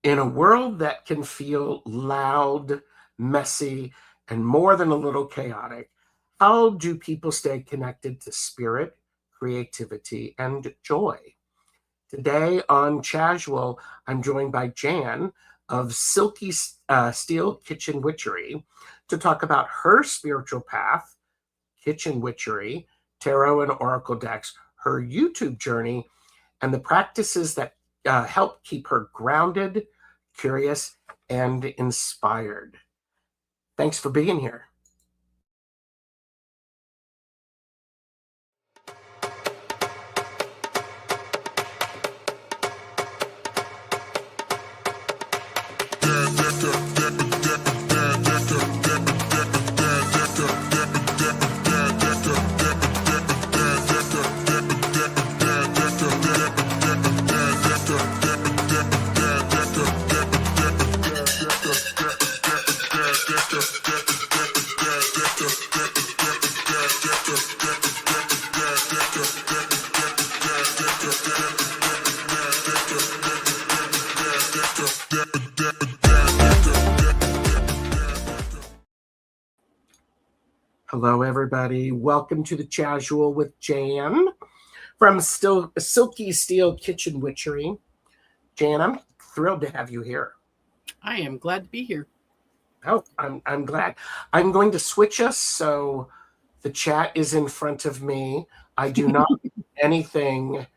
In a world that can feel loud, messy, and more than a little chaotic, how do people stay connected to spirit, creativity, and joy? Today on Chasual, I'm joined by Jan of Silky Steel Kitchen Witchery to talk about her spiritual path, kitchen witchery, tarot and oracle decks, her YouTube journey, and the practices that help keep her grounded, curious, and inspired. Thanks for being here. Hello, everybody. Welcome to the Chasual with Jan from Silky Steel Kitchen Witchery. Jan, I'm thrilled to have you here. I am glad to be here. Oh, I'm glad. I'm going to switch us so the chat is in front of me. I do not do anything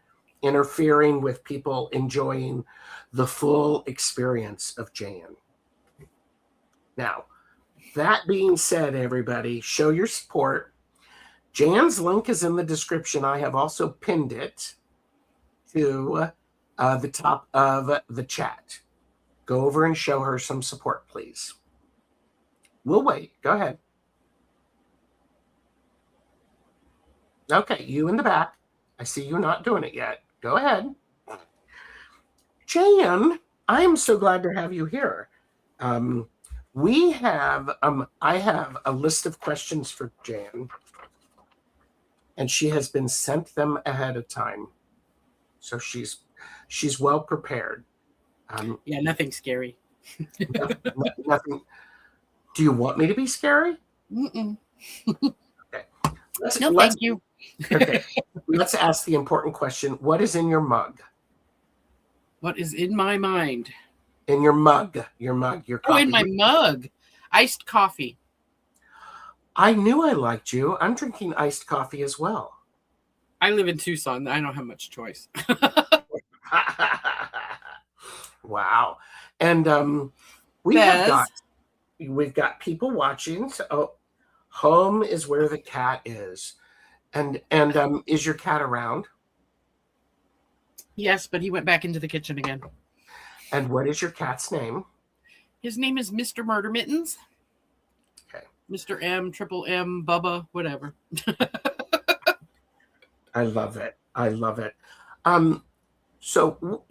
interfering with people enjoying the full experience of Jan. Now, that being said, everybody, show your support. Jan's link is in the description. I have also pinned it to the top of the chat. Go over and show her some support, please. We'll wait. Go ahead. Okay, you in the back. I see you not doing it yet. Go ahead. Jan, I am so glad to have you here. I have a list of questions for Jan, and she has been sent them ahead of time. So she's well prepared. Yeah, nothing scary. Nothing. Do you want me to be scary? Mm-mm. Okay. Thank you. Okay. Let's ask the important question. What is in your mug? What is in my mind? In your mug. Your coffee. In my mug. Iced coffee. I knew I liked you. I'm drinking iced coffee as well. I live in Tucson. I don't have much choice. Wow. And we've got people watching. So home is where the cat is. And is your cat around? Yes, but he went back into the kitchen again. And what is your cat's name? His name is Mr. Murder Mittens. Okay. Mr. M, Triple M, Bubba, whatever. I love it. So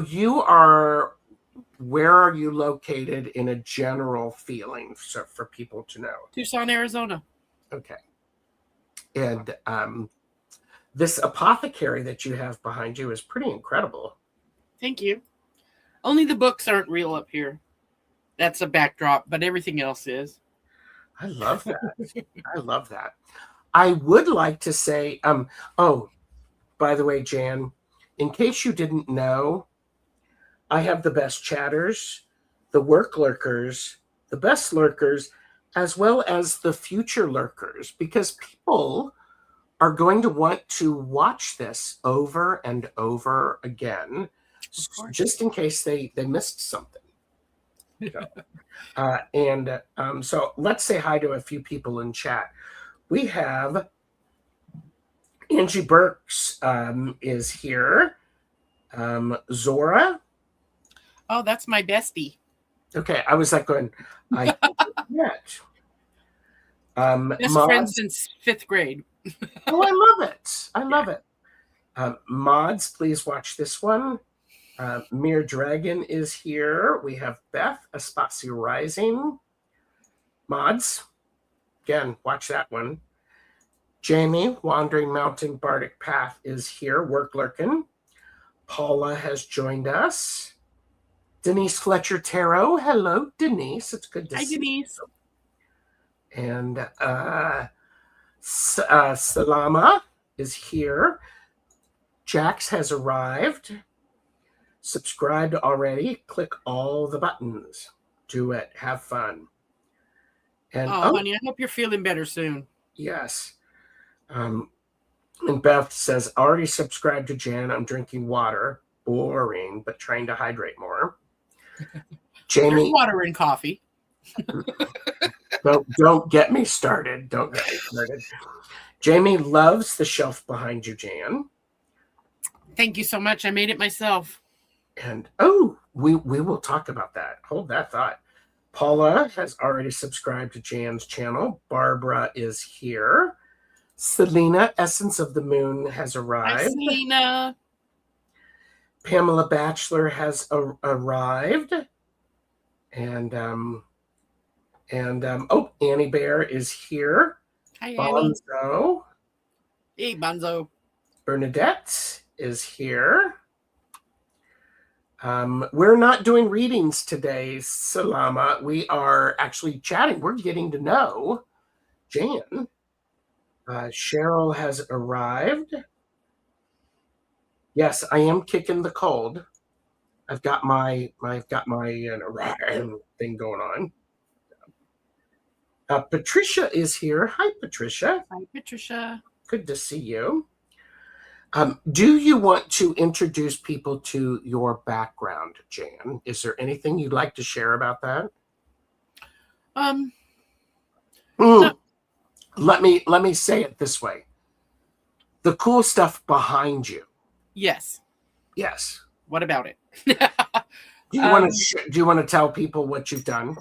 you are, where are you located in a general feeling, so for people to know? Tucson, Arizona. Okay. And this apothecary that you have behind you is pretty incredible. Thank you. Only the books aren't real up here. That's a backdrop, but everything else is. I love that. I love that. I would like to say, oh, by the way, Jan, in case you didn't know, I have the best chatters, the work lurkers, the best lurkers, as well as the future lurkers, because people are going to want to watch this over and over again, just in case they missed something. So let's say hi to a few people in chat. We have Angie Burks is here. Zora. Oh, that's my bestie. Okay, I was like going, I met. Best friend since 5th grade. Oh, I love it. I love it. Mods, please watch this one. Mere Dragon is here. We have Beth, Espacio Rising. Mods, again, watch that one. Jamie, Wandering Mountain Bardic Path is here. Work lurking. Paula has joined us. Denise Fletcher Tarot. Hello, Denise. It's good to Hi, see Denise. you. And Salama is here. Jax has arrived. Subscribed already. Click all the buttons. Do it. Have fun. And Honey, I hope you're feeling better soon. yes. And Beth says, already subscribed to Jan. I'm drinking water. Boring, but trying to hydrate more. Jamie, There's water in coffee. don't get me started. Don't get me started. Jamie loves the shelf behind you, Jan. Thank you so much. I made it myself. And we will talk about that. Hold that thought. Paula has already subscribed to Jan's channel. Barbara is here. Selena, Essence of the Moon, has Hi, arrived. Selena. Pamela Batchelor has arrived. And Annie Bear is here. Hi, Annie. Bonzo. Hey, Bonzo. Bernadette is here. We're not doing readings today, Salama. We are actually chatting. We're getting to know Jan. Cheryl has arrived. Yes, I am kicking the cold. I've got my thing going on. Patricia is here. Hi, Patricia. Hi, Patricia. Good to see you. Do you want to introduce people to your background, Jan? Is there anything you'd like to share about that? No. Let me say it this way. The cool stuff behind you. Yes. Yes. What about it? Do you want to tell people what you've done?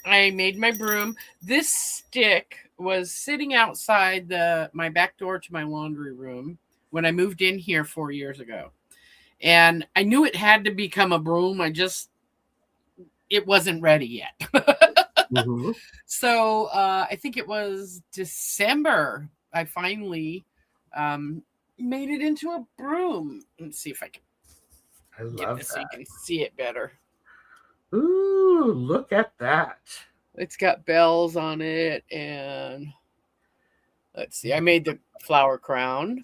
I made my broom. This stick was sitting outside my back door to my laundry room when I moved in here 4 years ago. And I knew it had to become a broom. It wasn't ready yet. Mm-hmm. So I think it was December, I finally made it into a broom. Let's see if I can love this that. so you can see it better. Ooh, look at that. It's got bells on it, and let's see, I made the flower crown.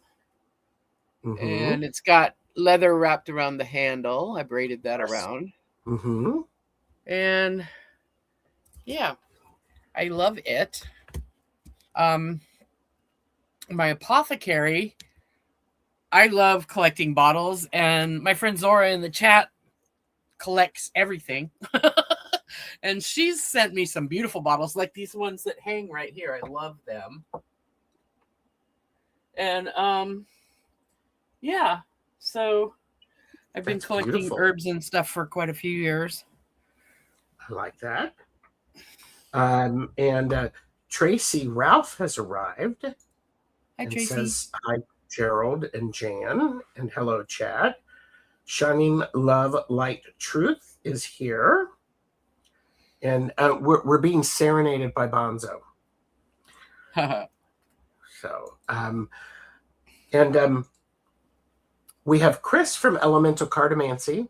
Mm-hmm. And it's got leather wrapped around the handle. I braided that around. Mm-hmm. And yeah, I love it. My apothecary, I love collecting bottles, and my friend Zora in the chat collects everything. And she's sent me some beautiful bottles, like these ones that hang right here. I love them. And yeah, so I've been collecting beautiful. herbs and stuff for quite a few years. I like that. And Tracy Ralph has arrived. Hi, and Tracy. Says hi, Gerald and Jan, and hello, chat. Shining Love, Light, Truth is here, and we're being serenaded by Bonzo. So, we have Chris from Elemental Cartomancy.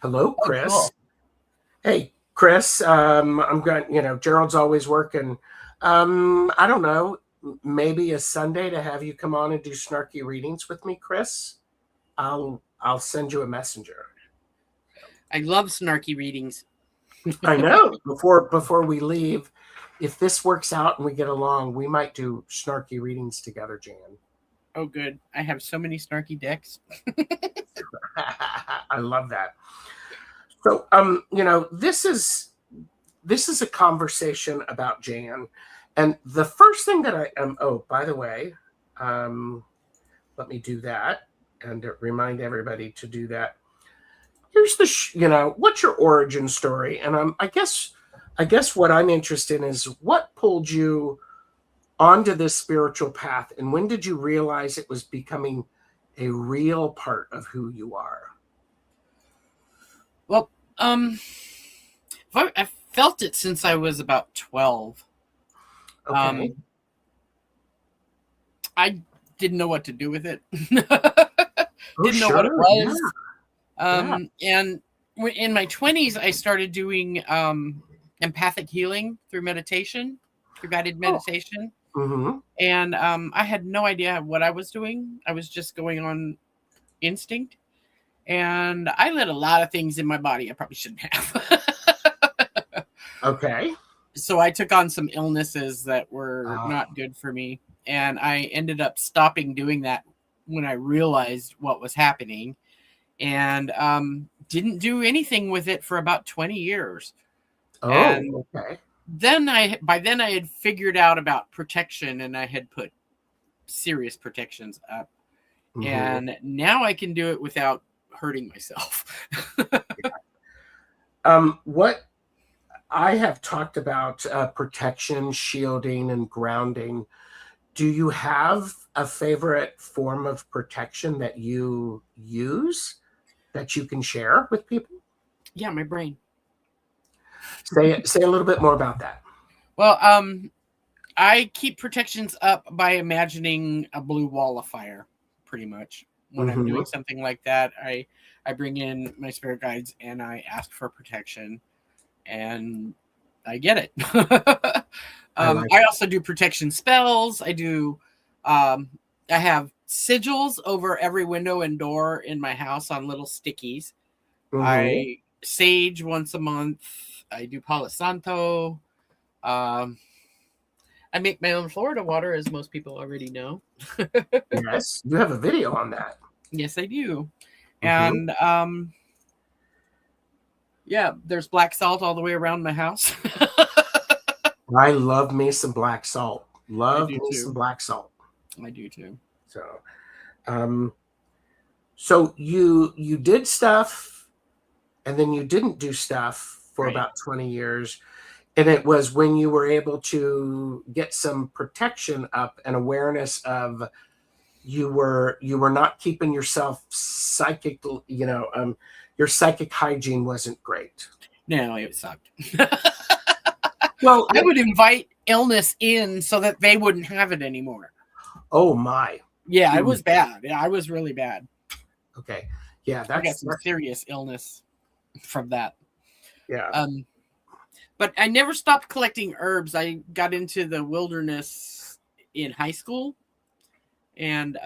Hello, Chris. Oh, cool. Hey, Chris. I'm going. Gerald's always working. I don't know. Maybe a Sunday to have you come on and do snarky readings with me, Chris. I'll send you a messenger. I love snarky readings. I know. Before we leave, if this works out and we get along, we might do snarky readings together, Jan. Oh, good. I have so many snarky decks. I love that. So, this is a conversation about Jan. And the first thing that I am, by the way, let me do that and remind everybody to do that. Here's what's your origin story? And I guess what I'm interested in is what pulled you onto this spiritual path, and when did you realize it was becoming a real part of who you are? Well, I felt it since I was about 12. Okay. I didn't know what to do with it. Know what it was. And in my 20s, I started doing empathic healing through meditation, through guided meditation. Mm-hmm. And I had no idea what I was doing. I was just going on instinct. And I let a lot of things in my body I probably shouldn't have. Okay. So I took on some illnesses that were not good for me. And I ended up stopping doing that when I realized what was happening, and didn't do anything with it for about 20 years. And Okay. by then I had figured out about protection, and I had put serious protections up. Mm-hmm. And now I can do it without hurting myself. What I have talked about protection, shielding, and grounding. Do you have a favorite form of protection that you use that you can share with people? Yeah, my brain. Say a little bit more about that. Well, I keep protections up by imagining a blue wall of fire, pretty much. When I'm doing something like that, I bring in my spirit guides and I ask for protection, and I get it. I also do protection spells. I have sigils over every window and door in my house on little stickies. I sage once a month. I do Palo Santo. I make my own Florida water, as most people already know. Yes, you have a video on that. Yes, I do. And yeah, there's black salt all the way around my house. I love me some black salt. Love me some black salt. I do too. So you did stuff, and then you didn't do stuff for about 20 years. And it was when you were able to get some protection up and awareness of you were not keeping yourself psychic, your psychic hygiene wasn't great. No, it sucked. Well, I would invite illness in so that they wouldn't have it anymore. Oh my. Yeah, it was bad. Yeah, I was really bad. Okay. Yeah, I got some serious illness from that. Yeah. But I never stopped collecting herbs. I got into the wilderness in high school, and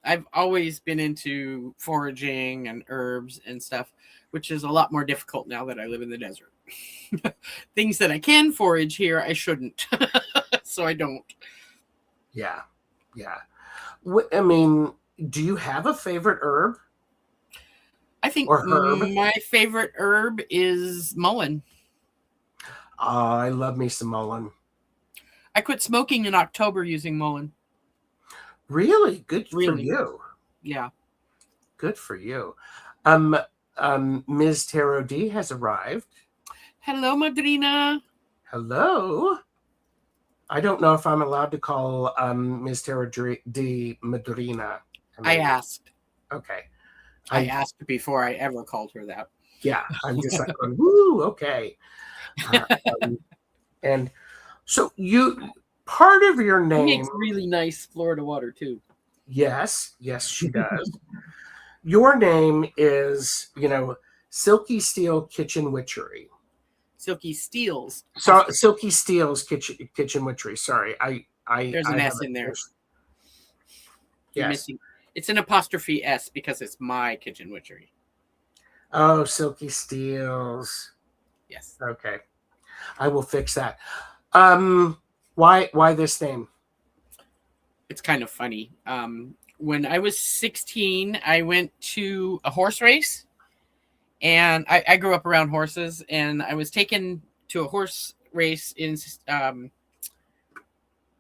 I've always been into foraging and herbs and stuff, which is a lot more difficult now that I live in the desert. Things that I can forage here, I shouldn't. So I don't. Yeah. Yeah. I mean, do you have a favorite herb? I think my favorite herb is mullein. I love me some mullein. I quit smoking in October using mullein. Really? Good for you. Yeah. Good for you. Ms. Tarot D has arrived. Hello, Madrina. Hello. I don't know if I'm allowed to call Ms. Tarot D Madrina. I asked. Okay. I asked before I ever called her that. Yeah, I'm just like, woo, okay. And so part of your name. She makes really nice Florida water too. Yes, she does. Your name is, Silky Steel Kitchen Witchery. Silky Steels. So Silky Steels Kitchen Witchery. Sorry, there's an S in there. Yes. It's an apostrophe S because it's my kitchen witchery. Oh, Silky Steels. Yes. Okay. I will fix that. Why this name? It's kind of funny. When I was 16, I went to a horse race, and I grew up around horses, and I was taken to a horse race in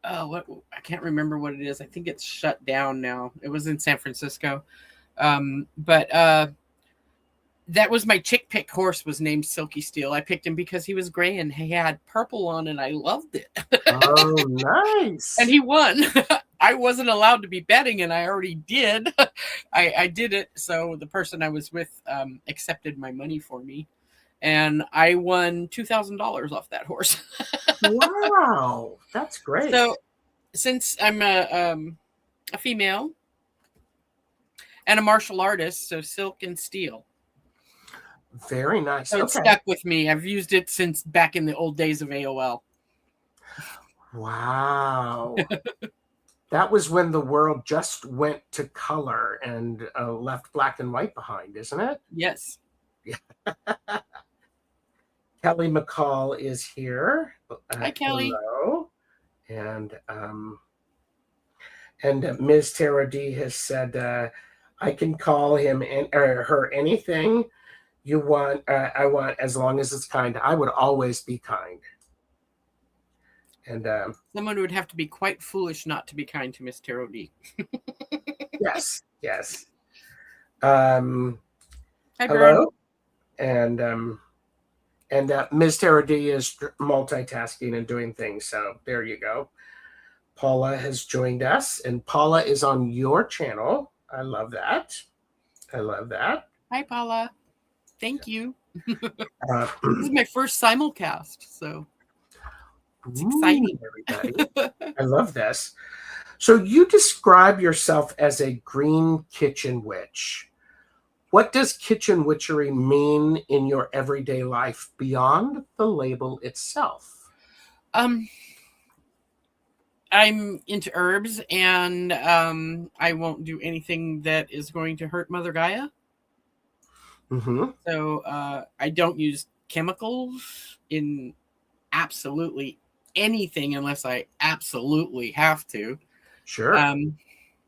I can't remember what it is. I think it's shut down now. It was in San Francisco. But that was my chick pick horse, was named Silky Steel. I picked him because he was gray and he had purple on, and I loved it. Oh, nice. And he won. I wasn't allowed to be betting, and I already did. I did it. So the person I was with accepted my money for me. And I won $2,000 off that horse. Wow, that's great. So, since I'm a female and a martial artist, so silk and steel. Very nice. So it's Okay. stuck with me. I've used it since back in the old days of AOL. Wow. That was when the world just went to color and left black and white behind, isn't it? Yes. Kelly McCall is here. Hi, Kelly. Hello. And Ms. Tara D has said, I can call him or her anything you want. I want, as long as it's kind. I would always be kind. And someone would have to be quite foolish not to be kind to Miss Taro D. yes. Hi, Hello. Bern. And Ms. Tara D is multitasking and doing things. So there you go. Paula has joined us, and Paula is on your channel. I love that. Hi, Paula. Thank you. This Uh, is my first simulcast, so it's exciting. Everybody. I love this. So you describe yourself as a green kitchen witch. What does kitchen witchery mean in your everyday life beyond the label itself? I'm into herbs, and I won't do anything that is going to hurt Mother Gaia. Mm-hmm. So I don't use chemicals in absolutely anything unless I absolutely have to. Sure.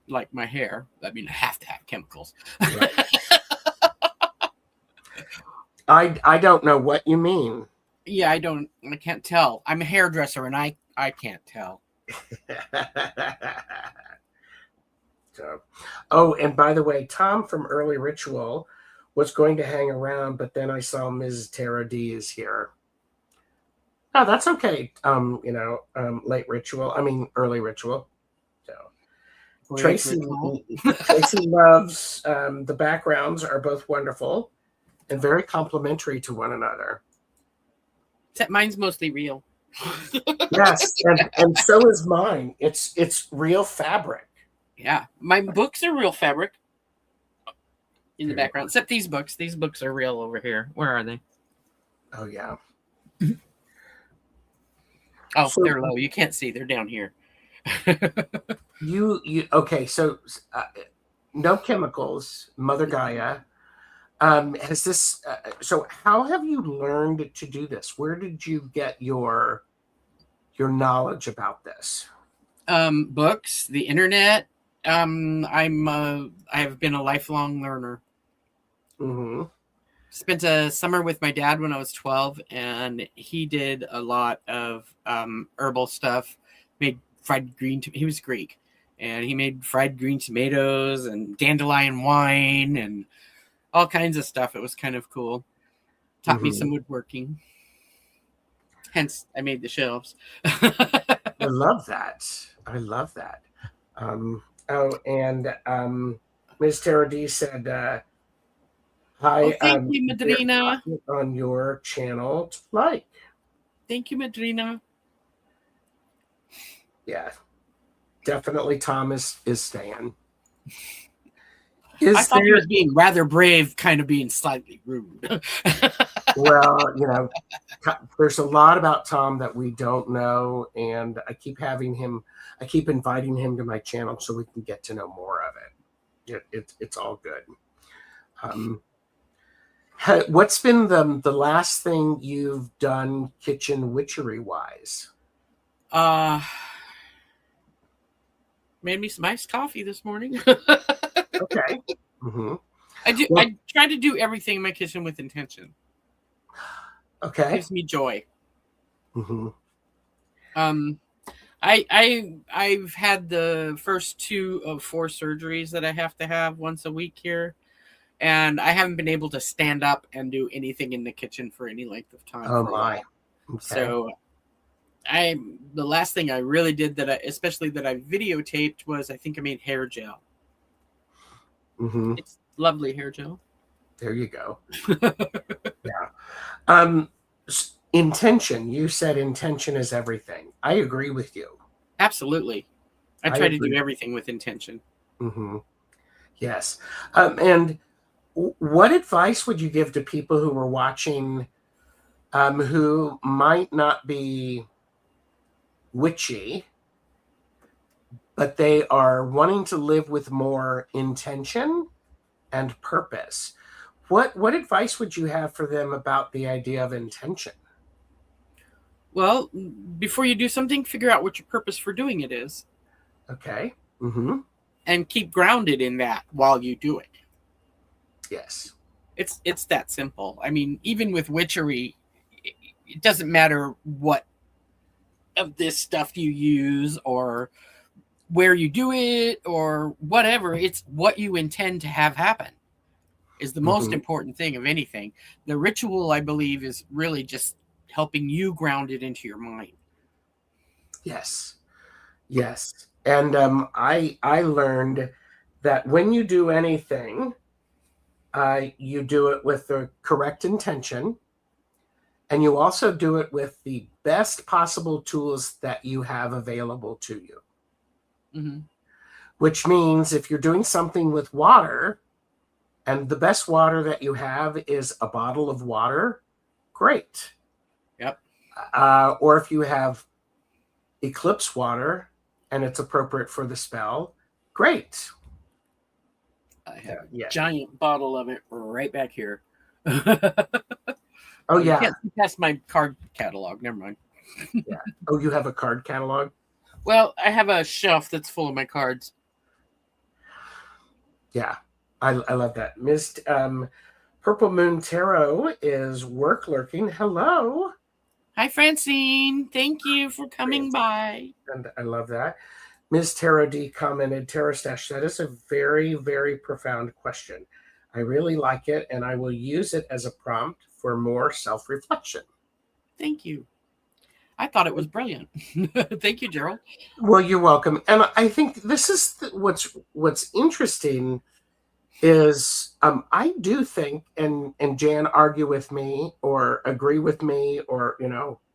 Like my hair. I mean, I have to have chemicals. Right. I don't know what you mean. Yeah, I can't tell. I'm a hairdresser, and I can't tell. So, and by the way, Tom from Early Ritual was going to hang around, but then I saw Ms. Tara D is here. Oh, that's okay. Late Ritual. I mean, Early Ritual. So Tracy loves the backgrounds are both wonderful and very complimentary to one another. Except mine's mostly real. Yes, and so is mine. It's real fabric. Yeah, my books are real fabric in the background, except these books. These books are real over here. Where are they? Oh yeah. Oh, so, they're low. You can't see. They're down here. you okay? So no chemicals, Mother Gaia. Has this? So how have you learned to do this? Where did you get your knowledge about this? Books, the internet. I have been a lifelong learner. Mm-hmm. Spent a summer with my dad when I was 12, and he did a lot of herbal stuff. Made fried green. He was Greek, and he made fried green tomatoes and dandelion wine and all kinds of stuff. It was kind of cool. Taught me some woodworking. Hence, I made the shelves. I love that. Ms. Tara D said, hi. Thank you, Madrina. On your channel to like. Thank you, Madrina. Yeah, definitely Tom is staying. I thought he was being rather brave, kind of being slightly rude. Well, there's a lot about Tom that we don't know, and I keep inviting him to my channel so we can get to know more of it. It's all good. What's been the last thing you've done kitchen witchery wise? Made me some iced coffee this morning. Okay. Mm-hmm. I try to do everything in my kitchen with intention. Okay. It gives me joy. Mm-hmm. I've had the first 2 of 4 surgeries that I have to have once a week here, and I haven't been able to stand up and do anything in the kitchen for any length of time. Oh my! Okay. So, the last thing I really did that I videotaped was I think I made hair gel. Mm-hmm. It's lovely hair gel. There you go. Yeah. Intention. You said intention is everything. I agree with you. Absolutely. I try to do everything with intention. Mm-hmm. Yes. And What advice would you give to people who are watching, who might not be witchy, but they are wanting to live with more intention and purpose? What advice would you have for them about the idea of intention? Well, before you do something, figure out what your purpose for doing it is, Okay. Mm-hmm. and keep grounded in that while you do it. Yes. It's that simple. I mean, even with witchery, it doesn't matter what of this stuff you use or where you do it or whatever. It's what you intend to have happen is the most important thing of anything. The ritual, I believe, is really just helping you ground it into your mind. Yes. Yes. And I learned that when you do anything, you do it with the correct intention, and you also do it with the best possible tools that you have available to you. Mm-hmm. Which means if you're doing something with water, and the best water that you have is a bottle of water, great. Yep. Or if you have eclipse water and it's appropriate for the spell, great. I have a giant bottle of it right back here. Oh, yeah. You can't see past my card catalog. Never mind. Yeah. Oh, you have a card catalog? Well, I have a shelf that's full of my cards. Yeah. I love that. Ms. Purple Moon Tarot is work lurking. Hello. Hi, Francine. Thank you for coming by. And I love that. Ms. Tarot D commented, Tarot Stash, that is a very, very profound question. I really like it, and I will use it as a prompt for more self-reflection. Thank you. I thought it was brilliant. Thank you, Gerald. Well, you're welcome. And I think this is what's interesting is I do think, and Jan argue with me or agree with me or,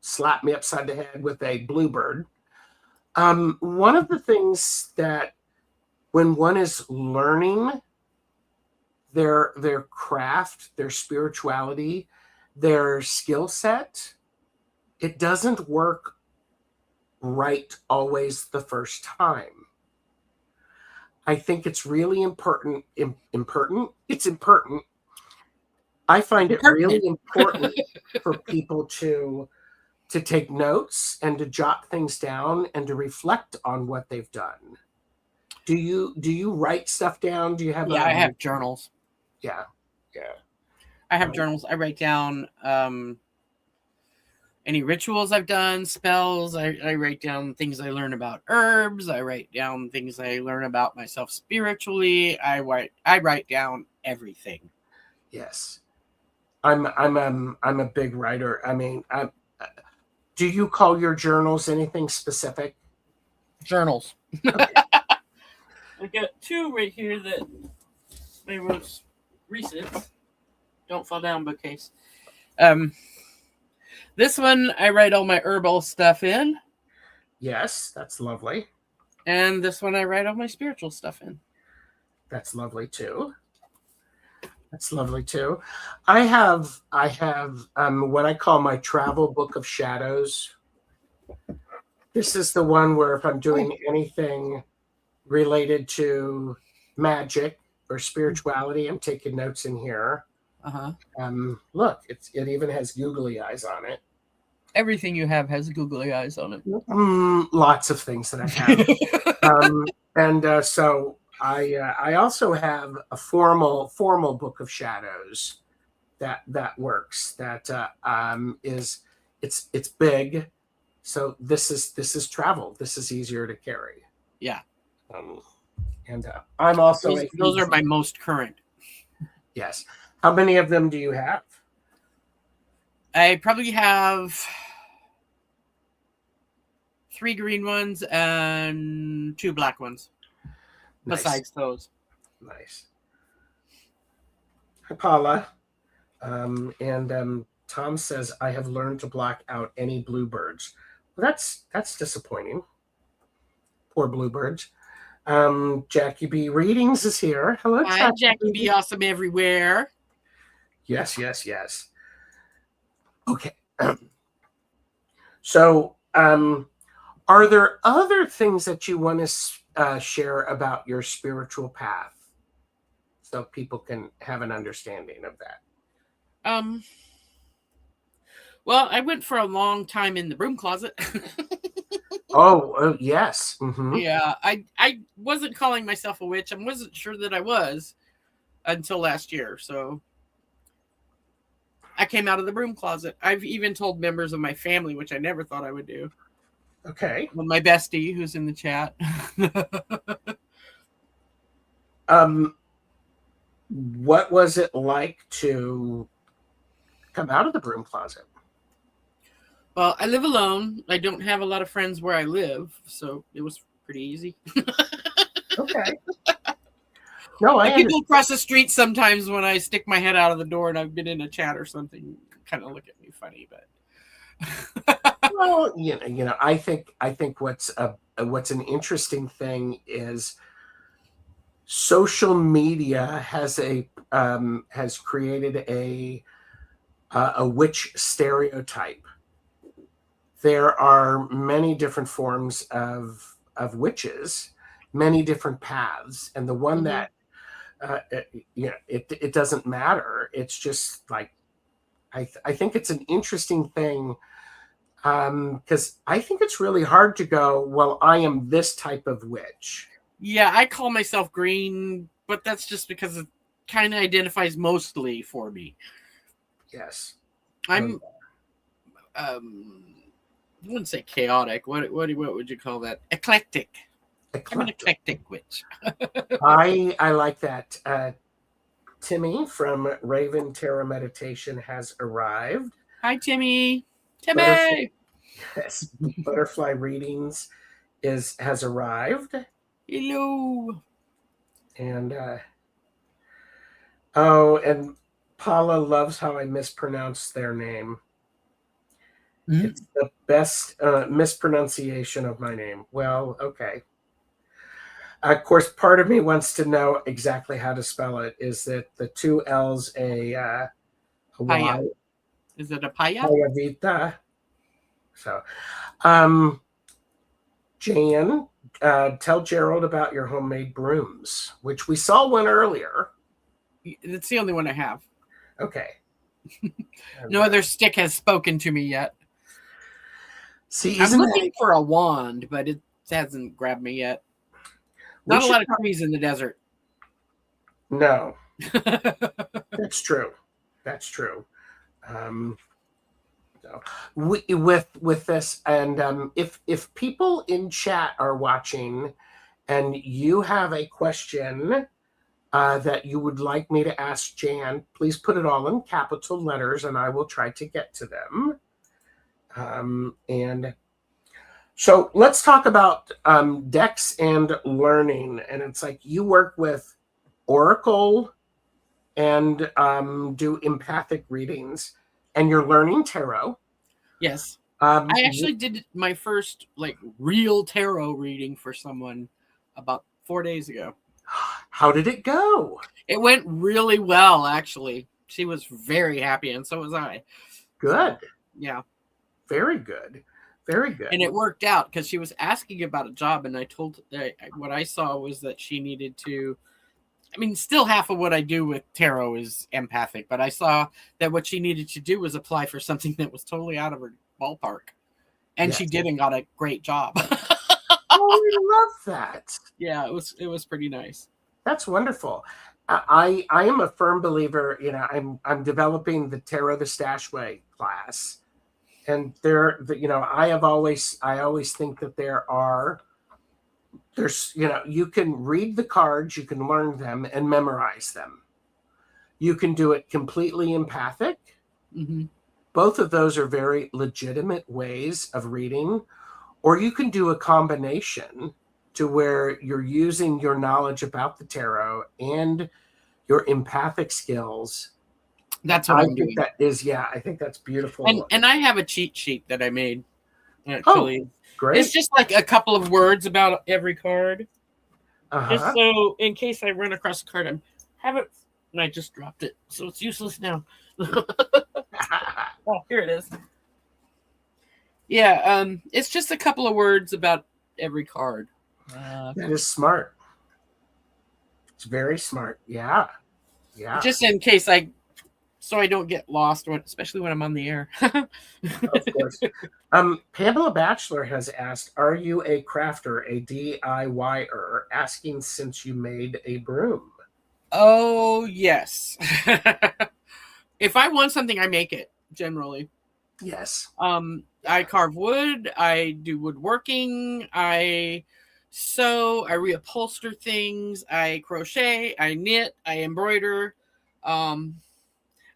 slap me upside the head with a bluebird. One of the things that when one is learning their craft, their spirituality, their skill set, it doesn't work right always the first time. I think it's really important. It's important. I find it really important for people to take notes and to jot things down and to reflect on what they've done. Do you write stuff down? Do you have? Yeah, I have journals. Yeah. I have journals. I write down any rituals I've done, spells. I write down things I learn about herbs. I write down things I learn about myself spiritually. I write down everything. Yes, I'm a big writer. I mean, do you call your journals anything specific? Journals. Okay. I got two right here that my most recent. Don't fall down, bookcase. This one I write all my herbal stuff in. Yes, that's lovely. And this one I write all my spiritual stuff in. That's lovely too. I have what I call my travel book of shadows. This is the one where if I'm doing anything related to magic or spirituality, I'm taking notes in here. Uh-huh. Look, it even has googly eyes on it. Everything you have has googly eyes on it. Lots of things that I have. So I also have a formal book of shadows that works. That it's big. So this is travel. This is easier to carry. Yeah. And I'm also those are my most current. Yes. How many of them do you have? I probably have 3 green ones and 2 black ones. Nice. Besides those. Nice. Hi, Paula. Tom says, I have learned to block out any bluebirds. Well, that's disappointing. Poor bluebirds. Jackie B Readings is here. Hello, Hi, Jackie Jackie B. B. Awesome everywhere. Yes, yes, yes. Okay. So, are there other things that you want to share about your spiritual path so people can have an understanding of that? Um, well, I went for a long time in the broom closet. Oh, yes. Yeah, I wasn't calling myself a witch. I wasn't sure that I was until last year. So I came out of the broom closet. I've even told members of my family, which I never thought I would do. Okay. Well, my bestie, who's in the chat. What was it like to come out of the broom closet? Well, I live alone. I don't have a lot of friends where I live, so it was pretty easy. Okay. No, I Like people understand. across the street sometimes when I stick my head out of the door and I've been in a chat or something, kind of look at me funny, but Well, I think what's an interesting thing is social media has created a witch stereotype. There are many different forms of witches, many different paths, and the one Mhm. that it doesn't matter. It's just like I think it's an interesting thing because I think it's really hard to go, well, I am this type of witch. Yeah, I call myself green, but that's just because it kind of identifies mostly for me. Yes. I'm I wouldn't say chaotic. What would you call that? Eclectic. I'm an Eclectic. eclectic witch. I like that. Timmy from Raven Terra Meditation has arrived. Hi, Timmy. Butterfly, Timmy. yes, Butterfly Readings has arrived, Hello. and and Paula loves how I mispronounce their name. It's the best mispronunciation of my name. Well, okay. Of course, part of me wants to know exactly how to spell it. Is that the two L's a Paya. Y? Is it a paya? Paya Vita. So, um, Jan, tell Gerald about your homemade brooms, which we saw one earlier. That's the only one I have. Okay. No other stick has spoken to me yet. See, I'm isn't looking that? for a wand, but it hasn't grabbed me yet. We Not a should. lot of trees in the desert. No, that's true. That's true. Um, so with this, and if people in chat are watching, and you have a question that you would like me to ask Jan, please put it all in capital letters, and I will try to get to them. And so let's talk about decks and learning. And it's like you work with Oracle and do empathic readings, and you're learning tarot. Yes. Um, I actually did my first like real tarot reading for someone about 4 days ago. how did it go? It went really well, actually. She was very happy, and so was I. Good. So, yeah. Very good. Very good. And it worked out because she was asking about a job, and I told what I saw was that she needed to. I mean, still half of what I do with tarot is empathic, but I saw that what she needed to do was apply for something that was totally out of her ballpark, and she Yes. did and got a great job. Oh, I love that. Yeah, it was pretty nice. That's wonderful. I am a firm believer. I'm developing the Tarot the Stash Way class, and I always think that there's you can read the cards, you can learn them and memorize them. You can do it completely empathic. Mm-hmm. Both of those are very legitimate ways of reading, or you can do a combination to where you're using your knowledge about the tarot and your empathic skills. That's what I'm doing. I think that's beautiful. And I have a cheat sheet that I made. Oh, Actually, great. it's just like a couple of words about every card. Just Uh-huh. so in case I run across a card, I have it, and I just dropped it, so it's useless now. Oh, here it is. Yeah, it's just a couple of words about every card. That is smart. It's very smart. Yeah. Yeah. Just in case so I don't get lost, especially when I'm on the air. Of course. Pamela Batchelor has asked, are you a crafter, a DIYer? Asking since you made a broom. Oh, yes. If I want something, I make it generally. Yes. I carve wood, I do woodworking, I sew, I reupholster things, I crochet, I knit, I embroider,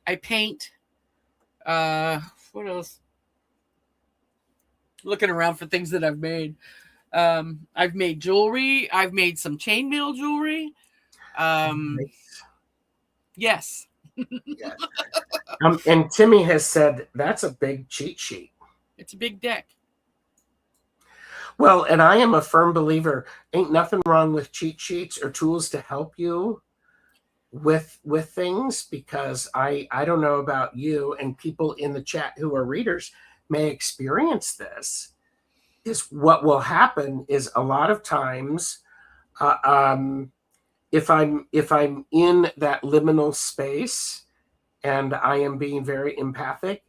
I paint. What else? Looking around for things that I've made. I've made jewelry. I've made some chainmail jewelry. Nice. Yes. Yes. And Timmy has said that's a big cheat sheet. It's a big deck. Well, and I am a firm believer, ain't nothing wrong with cheat sheets or tools to help you with things, because I don't know about you, and people in the chat who are readers may experience this, is what will happen is a lot of times if I'm in that liminal space and I am being very empathic,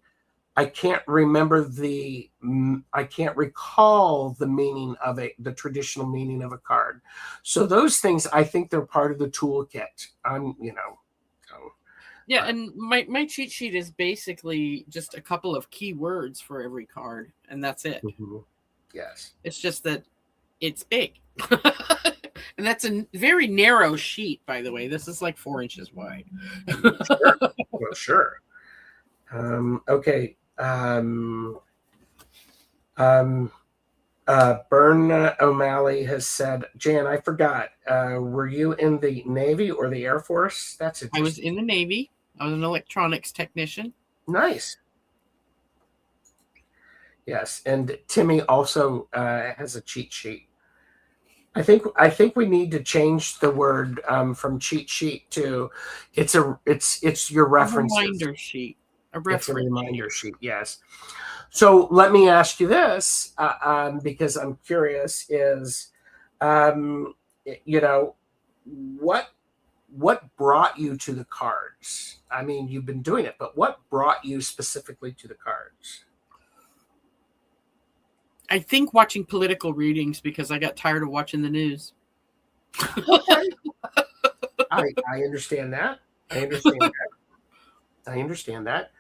I can't recall the meaning of it, the traditional meaning of a card. So those things, I think they're part of the toolkit. Yeah, and my cheat sheet is basically just a couple of key words for every card, and that's it. Mm-hmm. Yes. It's just that it's big. And that's a very narrow sheet, by the way. This is like 4 inches wide. Sure. Well, sure. Okay. Bern O'Malley has said, Jan, I forgot. Were you in the Navy or the Air Force? That's interesting. I was in the Navy. I was an electronics technician. Nice. Yes, and Timmy also has a cheat sheet. I think we need to change the word from cheat sheet to it's your references. A reminder sheet. It's a reminder sheet. Yes. So let me ask you this, because I'm curious: is what brought you to the cards? I mean, you've been doing it, but what brought you specifically to the cards? I think watching political readings, because I got tired of watching the news. Okay. I understand that. I understand that.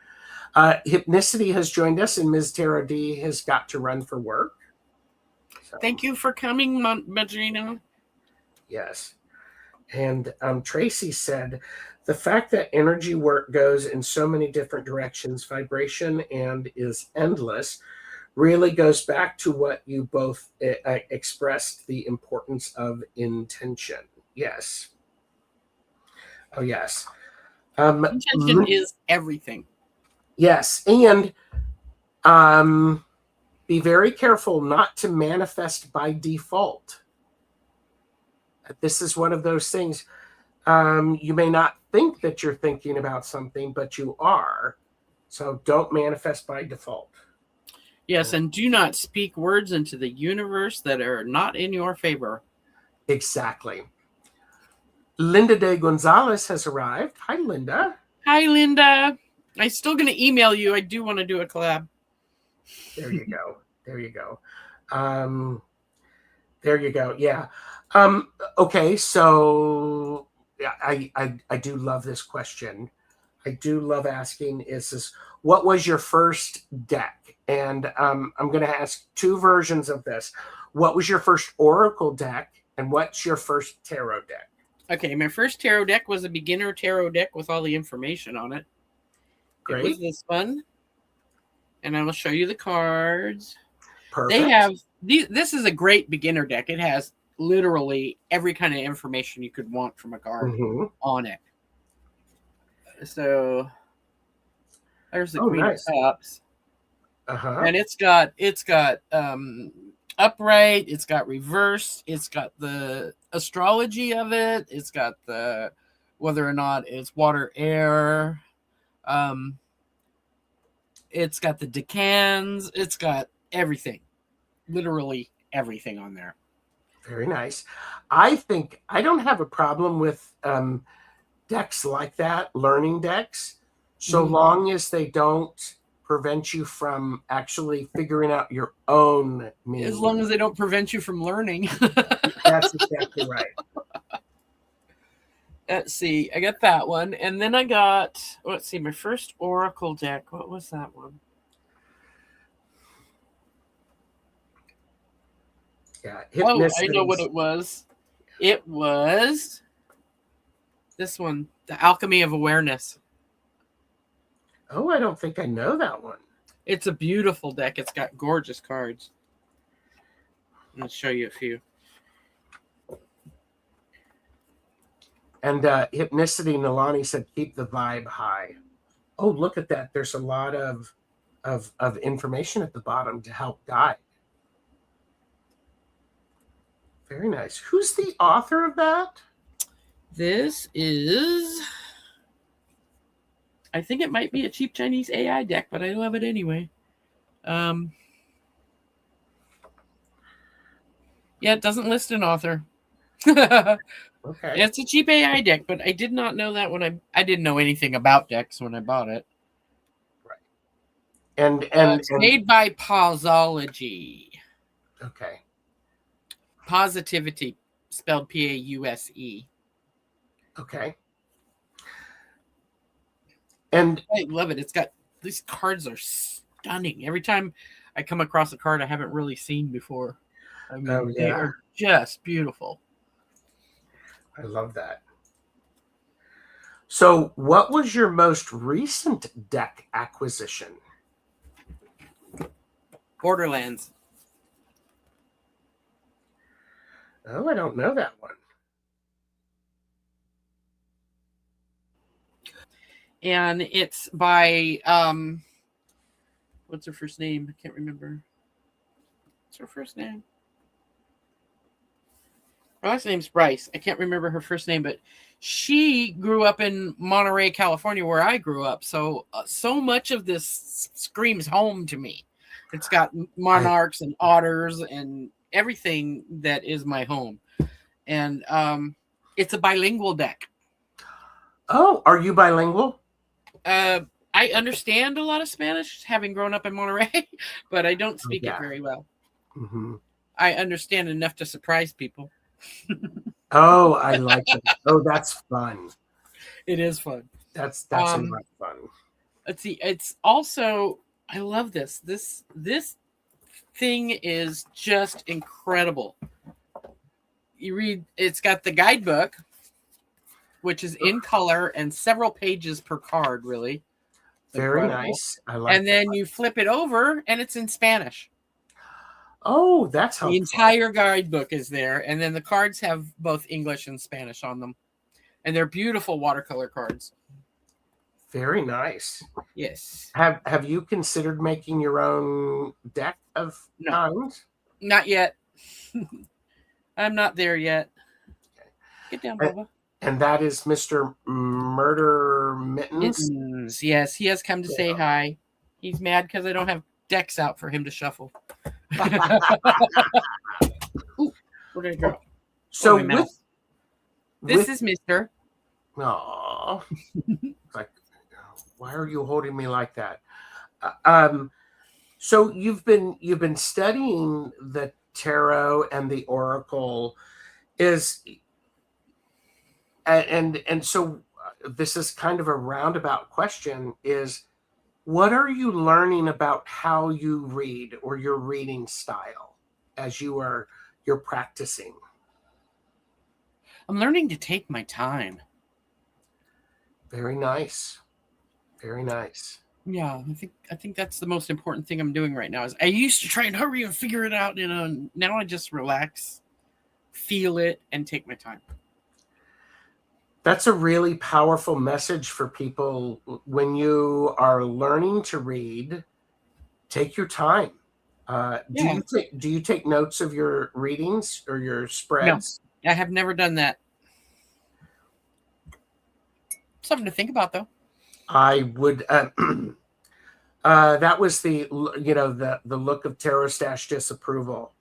Hypnicity has joined us, and Ms. Tara D has got to run for work. So, thank you for coming, Madrina. Yes. And Tracy said, the fact that energy work goes in so many different directions, vibration, and is endless, really goes back to what you both expressed, the importance of intention. Yes. Oh, yes. Intention is everything. Yes. And be very careful not to manifest by default. This is one of those things. You may not think that you're thinking about something, but you are. So don't manifest by default. Yes, and do not speak words into the universe that are not in your favor. Exactly. Linda de Gonzalez has arrived. Hi, Linda. Hi, Linda. I'm still going to email you. I do want to do a collab. There you go. There you go. There you go. Yeah. Okay. So I do love this question. I do love asking is this, what was your first deck? And I'm going to ask two versions of this. What was your first Oracle deck? And what's your first tarot deck? Okay. My first tarot deck was a beginner tarot deck with all the information on it. Great. It was this one. And I will show you the cards. Perfect. They have this is a great beginner deck. It has literally every kind of information you could want from a card on it. So there's the Queen of Cups. Uh-huh. And it's got upright, it's got reversed, it's got the astrology of it, it's got the whether or not it's water, air, um, it's got the decans, it's got everything, literally everything on there. Very nice. I think I don't have a problem with decks like that, learning decks, so long as they don't prevent you from actually figuring out your own meaning. As long as they don't prevent you from learning. That's exactly right. Let's see. I got that one. And then I got, let's see, my first Oracle deck. What was that one? Yeah. Oh, I know what it was. It was this one, The Alchemy of Awareness. Oh, I don't think I know that one. It's a beautiful deck. It's got gorgeous cards. I'll show you a few. And Hypnicity Nalani said, keep the vibe high. Oh, look at that. There's a lot of information at the bottom to help guide. Very nice. Who's the author of that? This is, I think it might be a cheap Chinese AI deck, but I love it anyway. Yeah, it doesn't list an author. Okay. It's a cheap AI deck, but I did not know that when I didn't know anything about decks when I bought it. Right. And it's made by Pausology. Okay. Positivity, spelled Pause. Okay. And I love it. It's got, these cards are stunning. Every time I come across a card I haven't really seen before. I mean, they are just beautiful. I love that. So, what was your most recent deck acquisition? Borderlands. Oh, I don't know that one. And it's by what's her first name? I can't remember. What's her first name? Her last name's Bryce. I can't remember her first name, but she grew up in Monterey, California, where I grew up. So so much of this screams home to me. It's got monarchs and otters and everything that is my home. And it's a bilingual deck. Oh, are you bilingual? I understand a lot of Spanish, having grown up in Monterey, but I don't speak it very well. Mm-hmm. I understand enough to surprise people. Oh, I like it. Oh, that's fun. It is fun. That's a lot of fun. Let's see. It's also, I love this. This thing is just incredible. You read, it's got the guidebook, which is in color and several pages per card, really. Very nice. I like and then you flip it over and it's in Spanish. Oh, that's helpful. The entire guidebook is there, and then the cards have both English and Spanish on them. And they're beautiful watercolor cards. Very nice. Yes. Have you considered making your own deck of kinds? Not yet. I'm not there yet. Okay. Get down, Bubba. And that is Mr. Murder Mittens. Yes, he has come to say hi. He's mad because I don't have decks out for him to shuffle. Ooh, where did I go? So this is Mr. Aww. Like, why are you holding me like that? So you've been studying the tarot and the oracle, and so this is kind of a roundabout question, is what are you learning about how you read or your reading style as you're practicing? I'm learning to take my time. Very nice. Very nice. Yeah, I think that's the most important thing I'm doing right now. Is I used to try and hurry and figure it out, now I just relax, feel it, and take my time. That's a really powerful message for people when you are learning to read. Take your time. Yeah. Do you take notes of your readings or your No, spreads? I have never done that. Something to think about, though. I would. That was the the look of Terror Stash disapproval.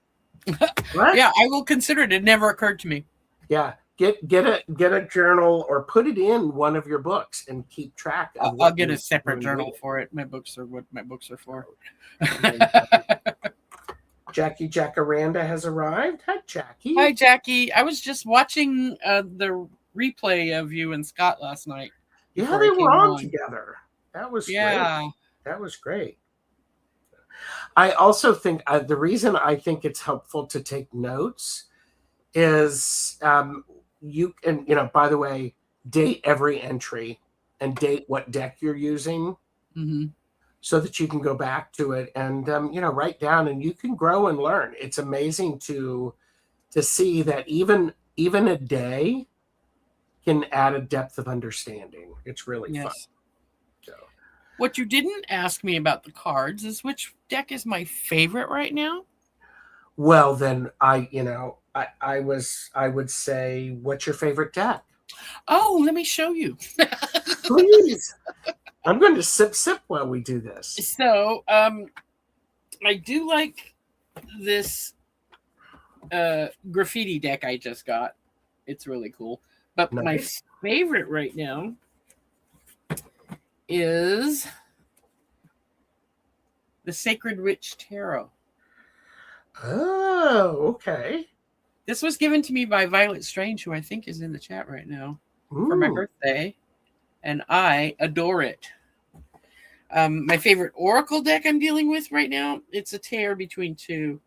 What? Yeah, I will consider it. It never occurred to me. Yeah. Get a journal or put it in one of your books and keep track of I'll what get a you're separate doing. journal for it. My books are what my books are for. Jackie Jacaranda has arrived. Hi, Jackie. Hi, Jackie. I was just watching the replay of you and Scott last night. Yeah, Before I they were came on on. together. That was great. Yeah. That was great. I also think the reason I think it's helpful to take notes is you can, by the way, date every entry and date what deck you're using Mm-hmm. so that you can go back to it and, write down, and you can grow and learn. It's amazing to see that even a day can add a depth of understanding. It's really fun. Yes. So, What you didn't ask me about the cards is which deck is my favorite right now. well, then I would say, what's your favorite deck? Oh, let me show you. Please. I'm going to sip while we do this. So, I do like this graffiti deck I just got. It's really cool. But Nice. my favorite right now is the Sacred Witch Tarot. Oh, okay. This was given to me by Violet Strange, who I think is in the chat right now, for my birthday, and I adore it. My favorite Oracle deck I'm dealing with right now, it's a tear between two.